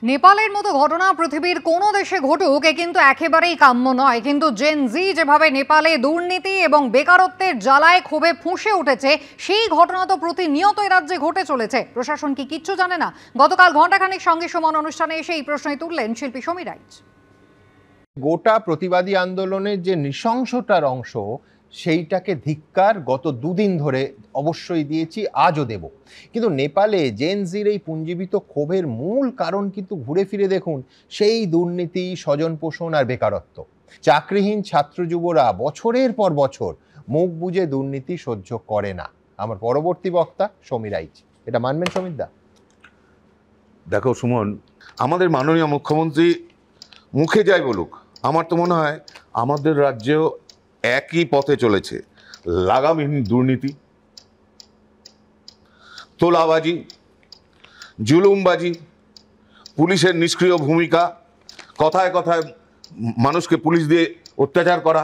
নেপালের মতো ঘটনা পৃথিবীর কোনো দেশে ঘটুক এ কিন্তু একেবারেই কাম্য নয়, কিন্তু জেন জি যেভাবে নেপালে দুর্নীতি এবং বেকারত্বের জ্বালায় ক্ষোভে ফুঁসে উঠেছে সেই ঘটনা তো প্রতিনিয়ত এই রাজ্যে ঘটে চলেছে। প্রশাসন কি কিচ্ছু জানে না? গতকাল ঘণ্টাখানেক সঙ্গে সমান অনুষ্ঠানে এসে এই প্রশ্নই তুললেন শিল্পী সমীর রাইচ। গোটা প্রতিবাদী আন্দোলনের যে নৃশংসতার অংশ সেইটাকে ধিক্কার গত দুদিন ধরে অবশ্যই দিয়েছি, আজও দেব। কিন্তু নেপালে জেন জির এই পুঞ্জীবিত ক্ষোভের মূল কারণ কিন্তু ঘুরে ফিরে দেখুন সেই দুর্নীতি, স্বজন পোষণ আর বেকারত্ব। চাকরিহীন ছাত্র যুবরা বছরের পর বছর মুখ বুজে দুর্নীতি সহ্য করে না। আমার পরবর্তী বক্তা সমীর রাইচ। এটা মানবেন সমীর দা? দেখো সুমন, আমাদের মাননীয় মুখ্যমন্ত্রী মুখে যাই বলুক, আমার তো মনে হয় আমাদের রাজ্যেও একই পথে চলেছে। লাগামহীন দুর্নীতি, তোলাবাজি, জুলুমবাজি, পুলিশের নিষ্ক্রিয় ভূমিকা, কথায় কথায় মানুষকে পুলিশ দিয়ে অত্যাচার করা,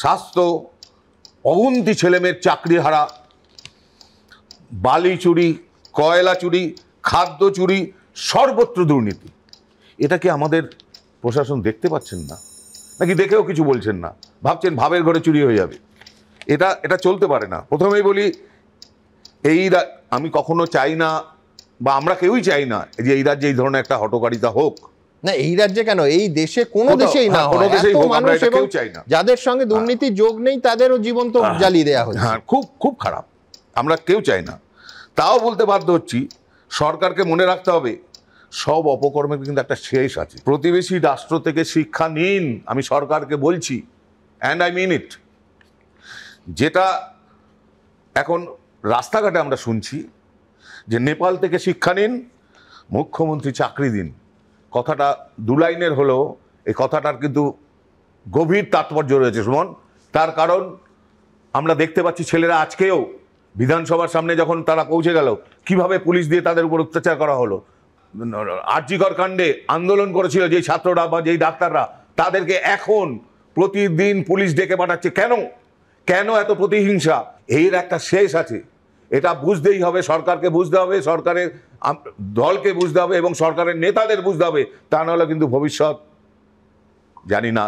স্বাস্থ্য, অগুন্তি ছেলেমেয়ের চাকরি হারা, বালি চুরি, কয়লা চুরি, খাদ্য চুরি, সর্বত্র দুর্নীতি। এটা কি আমাদের প্রশাসন দেখতে পাচ্ছেন না? নাকি দেখেও কিছু বলছেন না? ভাবছেন ভাবের ঘরে চুরি হয়ে যাবে? এটা চলতে পারে না। প্রথমেই বলি, আমি কখনো চাই না, বা আমরা কেউই চাই না যে এই রাজ্যে এই ধরনের একটা হঠকারিতা হোক। না, এই রাজ্যে কেন, এই দেশে কোনো দেশেই না হয়। কেউ চাই না। যাদের সঙ্গে দুর্নীতির যোগ নেই তাদেরও জীবন তো জ্বালিয়ে দেওয়া হচ্ছে। হ্যাঁ, খুব খুব খারাপ। আমরা কেউ চাই না। তাও বলতে বাধ্য হচ্ছি, সরকারকে মনে রাখতে হবে সব অপকর্মের কিন্তু একটা শেষ আছে। প্রতিবেশী রাষ্ট্র থেকে শিক্ষা নিন, আমি সরকারকে বলছি, অ্যান্ড আই মিন ইট। যেটা এখন রাস্তাঘাটে আমরা শুনছি যে নেপাল থেকে শিক্ষা নিন, মুখ্যমন্ত্রী চাকরি দিন, কথাটা দু লাইনের হলেও এই কথাটার কিন্তু গভীর তাৎপর্য রয়েছে সুমন। তার কারণ আমরা দেখতে পাচ্ছি ছেলেরা আজকেও বিধানসভার সামনে যখন তারা পৌঁছে গেল, কিভাবে পুলিশ দিয়ে তাদের উপর অত্যাচার করা হলো। আরজিকর কাণ্ডে আন্দোলন করেছিল যেই ছাত্ররা বা যেই ডাক্তাররা, তাদেরকে এখন প্রতিদিন পুলিশ ডেকে পাঠাচ্ছে। কেন এত প্রতিহিংসা? এর একটা শেষ আছে। এটা বুঝতেই হবে, সরকারকে বুঝতে হবে, সরকারের দলকে বুঝতে হবে এবং সরকারের নেতাদের বুঝতে হবে। তা নাহলে কিন্তু ভবিষ্যৎ জানি না,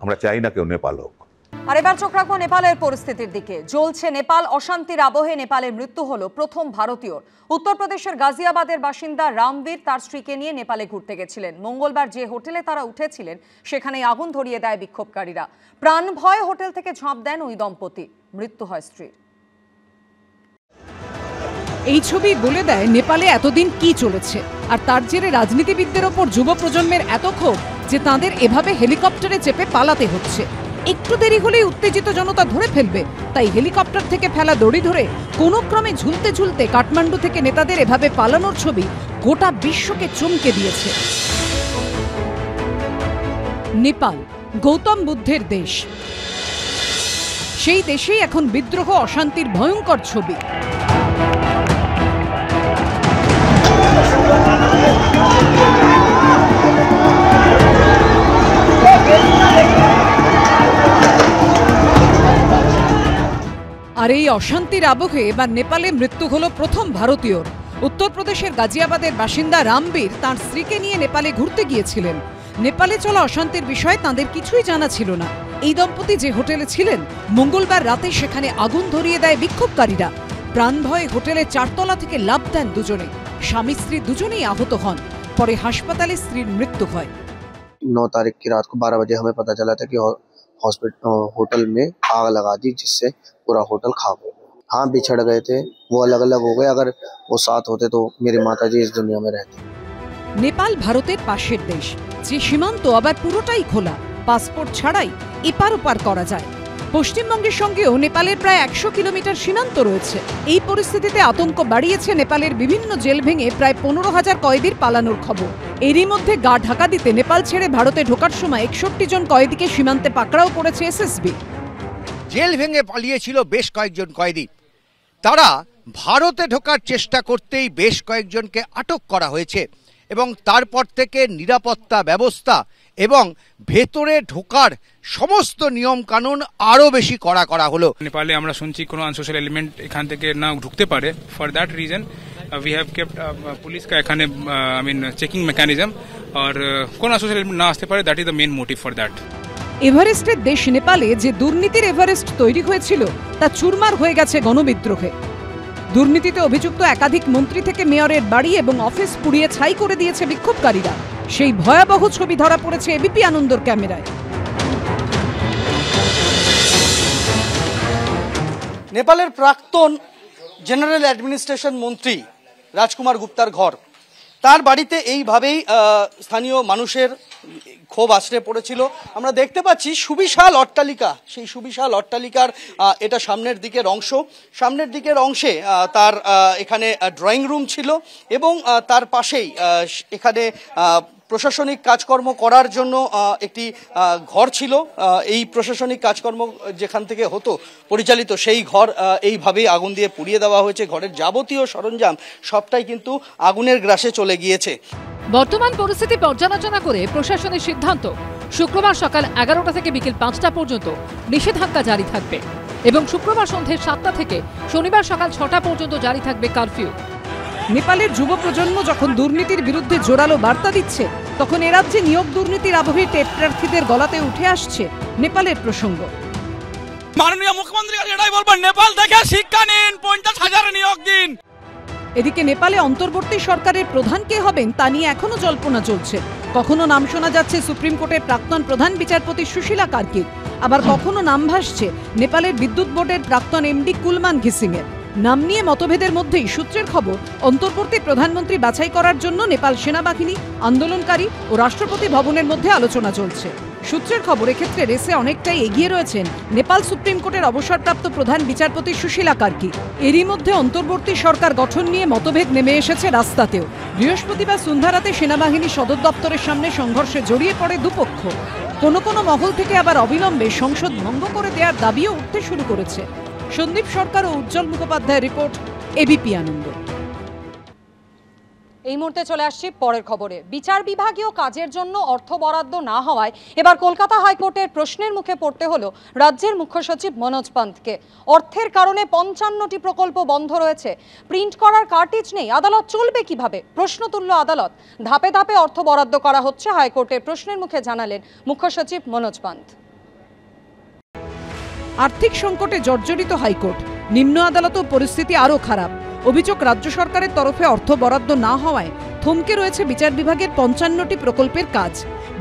আমরা চাই না কেউ নেপাল হোক। আর এবার চোখ রাখবো নেপালের পরিস্থিতির দিকে। জ্বলছে নেপাল, অশান্তির আবহে নেপালের মৃত্যু হলো প্রথম ভারতীয়। উত্তরপ্রদেশের গাজিয়াবাদের বাসিন্দা রামবীর তার স্ত্রীকে নিয়ে নেপালে ঘুরতে গেছিলেন। মঙ্গলবার যে হোটেলে তারা উঠেছিলেন সেখানে আগুন ধরিয়ে দেয় বিক্ষোভকারীরা। প্রাণ ভয়ে হোটেল থেকে ঝাঁপ দেন ওই দম্পতি। মৃত্যু হয় স্ত্রীর। এই ছবি বলে দেয় নেপালে এতদিন কি চলেছে। আর তার জেরে রাজনীতিবিদদের ওপর যুব প্রজন্মের এত ক্ষোভ যে তাঁদের এভাবে হেলিকপ্টারে চেপে পালাতে হচ্ছে। একটু দেরি হলেই উত্তেজিত জনতা ধরে ফেলবে, তাই হেলিকপ্টার থেকে ফেলা দড়ি ধরে কোনো ক্রমে ঝুলতে ঝুলতে কাঠমান্ডু থেকে নেতাদের এভাবে পালানোর ছবি গোটা বিশ্বকে চমকে দিয়েছে। নেপাল গৌতম বুদ্ধের দেশ, সেই দেশেই এখন বিদ্রোহ, অশান্তির ভয়ঙ্কর ছবি। আর এই অশান্তির আবহে এবার নেপালে মৃত্যু হলো প্রথম ভারতীয়র। উত্তরপ্রদেশের গাজিয়াবাদের বাসিন্দা রামবীর তাঁর স্ত্রীকে নিয়ে নেপালে ঘুরতে গিয়েছিলেন। নেপালে চলা অশান্তির বিষয়ে তাঁদের কিছুই জানা ছিল না। এই দম্পতি যে হোটেলে ছিলেন, মঙ্গলবার রাতে সেখানে আগুন ধরিয়ে দেয় বিক্ষোভকারীরা। প্রাণ ভয়ে হোটেলের 4 তলা থেকে লাফ দেন দুজনে। স্বামী স্ত্রী দুজনেই আহত হন। পরে হাসপাতালে স্ত্রীর মৃত্যু হয়। 9 तारीख की रात को 12 बजे हमें पता चला था कि होटल में आग लगा दी, जिससे पूरा होटल खाक हो गया। हाँ, बिछड़ गए थे, वो अलग अलग हो गए। अगर वो साथ होते तो मेरी माताजी इस दुनिया में रहती। নেপাল ভারতের পাশের দেশ, যে সীমান্ত আবার পুরোটাই খোলা, পাসপোর্ট ছাড়াই এপার ওপার করা যায়। পশ্চিমবঙ্গের সঙ্গেও নেপালের প্রায় 100 কিলোমিটার সীমান্ত রয়েছে। এই পরিস্থিতিতে আতঙ্ক বাড়িয়েছে নেপালের বিভিন্ন জেল ভেঙে প্রায় 15,000 কয়েদির পালানোর খবর। এরই মধ্যে গা ঢাকা দিতে নেপাল ছেড়ে ভারতে ঢোকার সময় 61 জন কয়েদিকে সীমান্তে পাকড়াও করেছে এসএসবি। জেল ভেঙে পালিয়েছিল বেশ কয়েকজন কয়েদি। তারা ভারতে ঢোকার চেষ্টা করতেই বেশ কয়েকজনকে আটক করা হয়েছে এবং তারপর থেকে নিরাপত্তা ব্যবস্থা এবং ভেতরে ঢোকার সমস্ত নিয়ম কানুন আরো বেশি কড়া করা হলো। নেপালে আমরা শুনছি কোনো আনসোশাল এলিমেন্ট এখান থেকে না ঢুকতে পারে। For that reason we have kept police का এখানে आई मीन চেকিং মেকানিজম আর কোন সোশ্যাল এলিমেন্ট না আসতে পারে, that is the main motive for that. এভারেস্টের দেশ নেপালে যে দুর্নীতির এভারেস্ট তৈরি হয়েছিল তা চুরমার হয়ে গেছে গণবিদ্রোহে। দুর্নীতিতে অভিযুক্ত একাধিক মন্ত্রী থেকে মেয়রের বাড়ি এবং অফিস পুড়িয়ে ছাই করে দিয়েছে বিক্ষোভকারীরা। সেই ভয়াবহ ছবি ধরা পড়েছে এবিপি আনন্দর ক্যামেরায়। নেপালের প্রাক্তন জেনারেল অ্যাডমিনিস্ট্রেশন মন্ত্রী রাজকুমার গুপ্তার ঘর, তার বাড়িতে এইভাবেই স্থানীয় মানুষের ক্ষোভ আছড়ে পড়েছিল। আমরা দেখতে পাচ্ছি সুবিশাল অট্টালিকা, সেই সুবিশাল অট্টালিকার এটা সামনের দিকের অংশ। সামনের দিকের অংশে তার এখানে ড্রয়িং রুম ছিল এবং তার পাশেই এখানে প্রশাসনিক কাজকর্ম করার জন্য একটি ঘর ছিল। এই প্রশাসনিক কাজকর্ম যেখান থেকে হতো পরিচালিত, সেই ঘর এইভাবেই আগুন দিয়ে পুড়িয়ে দেওয়া হয়েছে। ঘরের যাবতীয় সরঞ্জাম সবটাই কিন্তু আগুনের গ্রাসে চলে গিয়েছে। বর্তমান পরিস্থিতি পর্যালোচনা করে প্রশাসনের সিদ্ধান্ত, শুক্রবার সকাল 11টা থেকে বিকেল 5টা পর্যন্ত নিষেধাজ্ঞা জারি থাকবে এবং শুক্রবার সন্ধ্যে 7টা থেকে শনিবার সকাল 6টা পর্যন্ত জারি থাকবে কারফিউ। নেপালের যুব প্রজন্ম যখন দুর্নীতির বিরুদ্ধে জোরালো বার্তা দিচ্ছে, তখন এ রাজ্যে নিয়োগ দুর্নীতির আবহে টেট প্রার্থীদের গলাতে উঠে আসছে নেপালের প্রসঙ্গ। মাননীয় মুখ্যমন্ত্রী এটাই বলবেন, নেপাল থেকে শিক্ষা নিন, 50,000 নিয়োগ দিন। এদিকে নেপালে অন্তর্বর্তী সরকারের প্রধান কে হবেন তা নিয়ে এখনো জল্পনা চলছে। কখনো নাম শোনা যাচ্ছে সুপ্রিম কোর্টের প্রাক্তন প্রধান বিচারপতি সুশীলা কার্কির, আবার কখনো নাম ভাসছে নেপালের বিদ্যুৎ বোর্ডের প্রাক্তন এমডি কুলমান ঘিসিংয়ের। নাম নিয়ে মতভেদের মধ্যেই সূত্রের খবর, অন্তর্বর্তী প্রধানমন্ত্রী বাছাই করার জন্য নেপাল সেনাবাহিনী, আন্দোলনকারী ও রাষ্ট্রপতি ভবনের মধ্যে আলোচনা চলছে। সূত্রের খবর, এক্ষেত্রে রেসে অনেকটাই এগিয়ে রয়েছেন নেপাল সুপ্রিম কোর্টের অবসরপ্রাপ্ত প্রধান বিচারপতি সুশীলা কার্কি। এরই মধ্যে অন্তর্বর্তী সরকার গঠন নিয়ে মতভেদ নেমে এসেছে রাস্তাতেও। বৃহস্পতিবার সন্ধ্যারাতে সেনাবাহিনী সদর দপ্তরের সামনে সংঘর্ষে জড়িয়ে পড়ে দুপক্ষ। কোনো কোনো মহল থেকে আবার অবিলম্বে সংসদ ভঙ্গ করে দেওয়ার দাবিও উঠতে শুরু করেছে। সন্দীপ সরকার ও উজ্জ্বল মুখোপাধ্যায়ের রিপোর্ট, এবিপি আনন্দ। এই মুহূর্তে চলে আসছি পরের খবরে। বিচার বিভাগীয় কাজের জন্য অর্থ বরাদ্দ না হওয়ায় এবার কলকাতা হাইকোর্টের প্রশ্নের মুখে পড়তে হলো রাজ্যের মুখ্য সচিব মনোজ পান্তকে। অর্থের কারণে 55টি প্রকল্প বন্ধ রয়েছে, প্রিন্ট করার কার্টিজ নেই, আদালত চলবে কিভাবে? প্রশ্ন তুলল আদালত। ধাপে ধাপে অর্থ বরাদ্দ করা হচ্ছে হাইকোর্টের প্রশ্নের মুখে জানালেন মুখ্য সচিব মনোজ পান্ত। আর্থিক সংকটে জর্জরিত হাইকোর্ট, নিম্ন আদালতেও পরিস্থিতি আরও খারাপ। অভিযোগ, রাজ্য সরকারের তরফে অর্থ বরাদ্দ না হওয়ায় থমকে রয়েছে বিচার বিভাগের 55টি প্রকল্পের কাজ।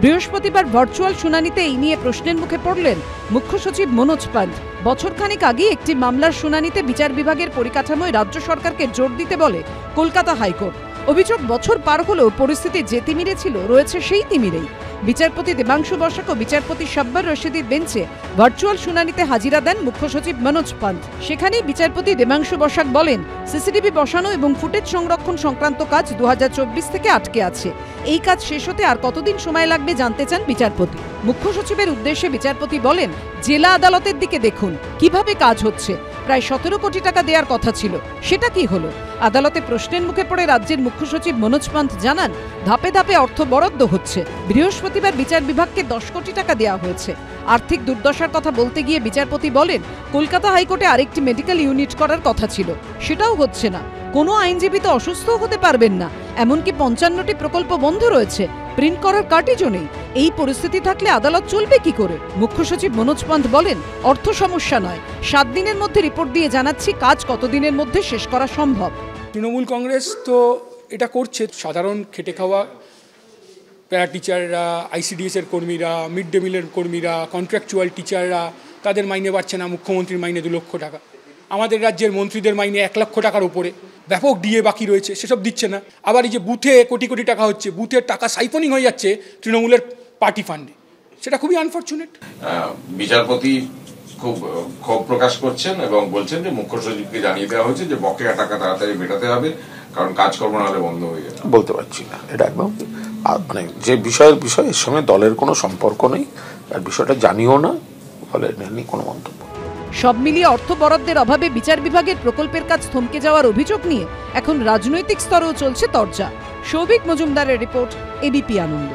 বৃহস্পতিবার ভার্চুয়াল শুনানিতে এই নিয়ে প্রশ্নের মুখে পড়লেন মুখ্য সচিব মনোজ পান্ত। বছরখানেক আগে একটি মামলার শুনানিতে বিচার বিভাগের পরিকাঠামোয় রাজ্য সরকারকে জোর দিতে বলে কলকাতা হাইকোর্ট। অভিযোগ, বছর পার হলেও পরিস্থিতি যে তিমিরে ছিল রয়েছে সেই তিমিরেই। বিচারপতি দেবাংশু বসাক ও বিচারপতি শাব্বার রশিদির বেঞ্চে ভার্চুয়াল শুনানিতে হাজিরা দেন মুখ্য সচিব মনোজ পান্ত। সেখানেই বিচারপতি দেবাংশু বসাক বলেন, সিসিটিভি বসানো এবং ফুটেজ সংরক্ষণ সংক্রান্ত কাজ 2024 থেকে আটকে আছে। এই কাজ শেষ হতে আর কতদিন সময় লাগবে জানতে চান বিচারপতি। মুখ্য সচিবের উদ্দেশ্যে বিচারপতি বলেন, জেলা আদালতের দিকে দেখুন কিভাবে কাজ হচ্ছে। প্রায় 17 কোটি টাকা দেওয়ার কথা ছিল, সেটা কি হলো? আদালতে প্রশ্নের মুখে পড়ে রাজ্যের মুখ্য সচিব মনোজ পান্ত জানান, ধাপে ধাপে অর্থ বরাদ্দ হচ্ছে। বৃহস্পতিবার বিচার বিভাগকে 10 কোটি টাকা দেওয়া হয়েছে। আর্থিক দুর্দশার কথা বলতে গিয়ে বিচারপতি বলেন, কলকাতা হাইকোর্টে আরেকটি মেডিকেল ইউনিট করার কথা ছিল, সেটাও হচ্ছে না। কোনো আইনজীবী তো অসুস্থ হতে পারবেন না। এমনকি 55টি প্রকল্প বন্ধ রয়েছে, প্রিন্ট করার কার্টিজও নেই। এই পরিস্থিতি থাকলে আদালত চলবে কি করে? মুখ্য সচিব মনোজ পান্ত বলেন, অর্থ সমস্যা নয়, 7 দিনের মধ্যে রিপোর্ট দিয়ে জানাচ্ছি কাজ কতদিনের মধ্যে শেষ করা সম্ভব। তৃণমূল কংগ্রেস তো এটা করছে, সাধারণ খেটে খাওয়া প্যারা টিচাররা, ICDS এর কর্মীরা, মিড ডে মিলের কর্মীরা, কন্ট্রাকচুয়াল টিচাররা, তাদের মাইনে পাচ্ছে না। মুখ্যমন্ত্রীর মাইনে 2 লক্ষ টাকা, আমাদের রাজ্যের মন্ত্রীদের মাইনে 1 লক্ষ টাকার উপরে, ব্যাপক ডিএ বাকি রয়েছে, সেসব দিচ্ছে না। আবার এই যে বুথে কোটি কোটি টাকা হচ্ছে, বুথের টাকা সাইফনিং হয়ে যাচ্ছে তৃণমূলের পার্টি ফান্ডে, সেটা খুবই আনফর্চুনেট। বিচারপতি খুব ক্ষোভ প্রকাশ করছেন এবং বলছেন যে মুখ্য সচিবকে জানিয়ে দেওয়া হয়েছে যে বকেয়া টাকা তাড়াতাড়ি মেটাতে হবে, কারণ কাজকর্ম না হলে বন্ধ হয়ে যাবে। বলতে পারছি না, এটা একদম মানে যে বিষয়ের সঙ্গে দলের কোনো সম্পর্ক নেই, আর বিষয়টা জানিও না, ফলে নেই কোনো মন্তব্য। সব মিলিয়ে অর্থ বরাদ্দের অভাবে বিচার বিভাগের প্রকল্পের কাজ থমকে যাওয়ার অভিযোগ নিয়ে এখন রাজনৈতিক স্তরেও চলছে তরজা। সৌভিক মজুমদারের রিপোর্ট, এবিপি আনন্দ।